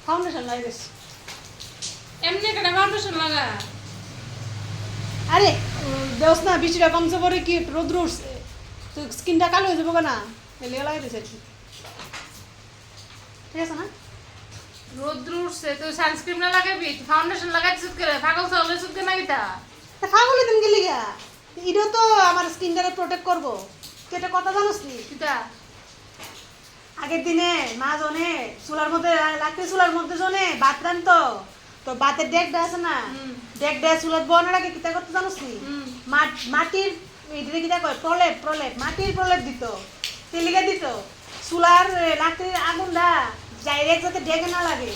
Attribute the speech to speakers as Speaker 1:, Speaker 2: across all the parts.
Speaker 1: foundation লাগাইছ
Speaker 2: এমনি একটা foundation লাগা
Speaker 1: আরে দেওস না বৃষ্টিটা কমছে পরে কি রোদ্র উঠছে তো স্কিনটা কালো হয়ে যাবো না এলিয়ে লাগাই দিয়েছে আর কি ঠিক আছে না
Speaker 2: রোদ্র উঠছে তো সানস্ক্রিন না লাগাবি ফাউন্ডেশন লাগাইতে সুদ করে পাগল চলে সুদ করে নাকি তা
Speaker 1: ফাগলে তুমি গেলি গা এটা তো আমার স্কিনটারে প্রোটেক্ট করবো তুই একটা কথা জানোস নি
Speaker 2: কিতা
Speaker 1: আগের দিনে মা জনে চুলার মধ্যে লাগতে চুলার মধ্যে জনে ভাত রানতো তো ভাতের ডেকটা আছে না ডেকটা চুলার বনের আগে কিতা করতে জানোস নি মাটির এটা কিতা কয় প্রলেপ মাটির প্রলেপ দিত তেলিকা দিত চুলার লাকড়ির আগুনটা ডাইরেক্ট যাতে ডেকে না লাগে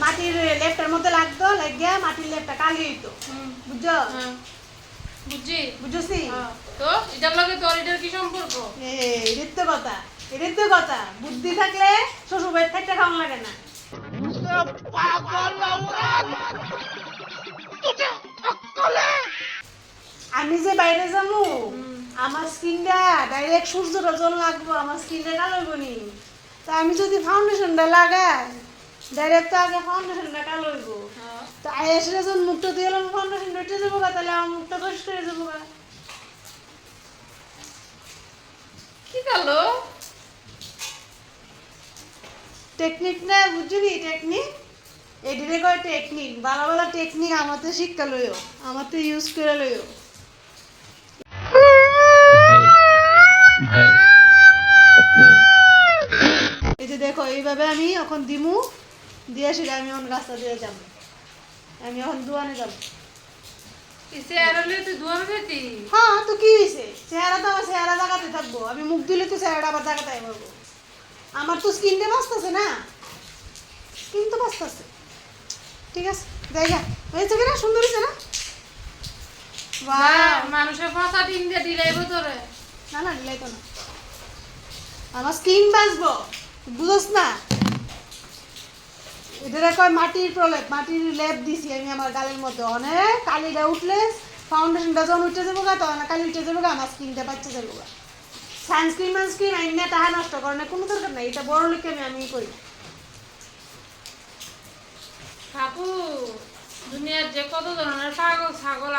Speaker 1: মাটির লেপটার মধ্যে লাগতো লাগিয়া মাটির লেপটা কালি হইতো বুঝছো
Speaker 2: বুঝছি
Speaker 1: বুঝছি
Speaker 2: তো এটার লগে তোর এটার কি সম্পর্ক
Speaker 1: এটার তো কথা বুদ্ধি থাকলে শ্বশুর বাড়ির থাকতে খাওয়ান লাগে না আমি যে বাইরে যাবো আমার স্কিনটা ডাইরেক্ট সূর্যটা জল লাগবো আমার স্কিনটা কালো হইব নি তা আমি যদি ফাউন্ডেশনটা লাগাই ডাইরেক্ট তো আগে ফাউন্ডেশনটা কালো হইব তো আয়েসে যখন মুখটা দিয়ে এলাম ফাউন্ডেশনটা উঠে যাবো গা তাহলে আমার মুখটা পরিষ্কার হয়ে যাবো গা
Speaker 2: কি কালো
Speaker 1: টেকনিক না বুঝলি টেকনিক এদিকে কয় টেকনিক ভালো ভালো টেকনিক আমার তো শিক্ষা লইও আমার তো ইউজ করে লইও এই যে দেখো এইভাবে আমি এখন দিমু দিয়ে সেটা আমি এখন রাস্তা দিয়ে যাবো আমি এখন দোয়ানে যাবো
Speaker 2: ইসে আরলে তুই দুয়ার যেতি
Speaker 1: হ্যাঁ তো কি হয়েছে চেহারা তো আমার চেহারা জায়গাতে থাকবো আমি মুখ দিলে তো চেহারাটা আবার জায়গাতে পাবো আমার তো স্কিনটা বাঁচতেছে না স্কিন তো বাঁচতেছে ঠিক আছে জায়গা হয়েছে কিনা সুন্দর হয়েছে না বাহ
Speaker 2: মানুষের ফাঁসা ডিম দিয়ে দিলাইব তোরে
Speaker 1: না না দিলাই তো না আমার স্কিন বাঁচবো বুঝোস না এদের কয় মাটির প্রলেপ মাটির লেপ দিছি আমি আমার গালের মধ্যে অনেক কালিটা উঠলে ফাউন্ডেশনটা যখন উঠে যাবো গা তখন কালি উঠে যাবো গা আমার স্কিনটা বাচ্চা যাবো গা সানস্ক্রিন আইনে টাকা নষ্ট করে না কোনো দরকার নাই এটা বড় লিখে আমি করি
Speaker 2: ঠাকুর দুনিয়ার যে কত ধরনের পাগল ছাগল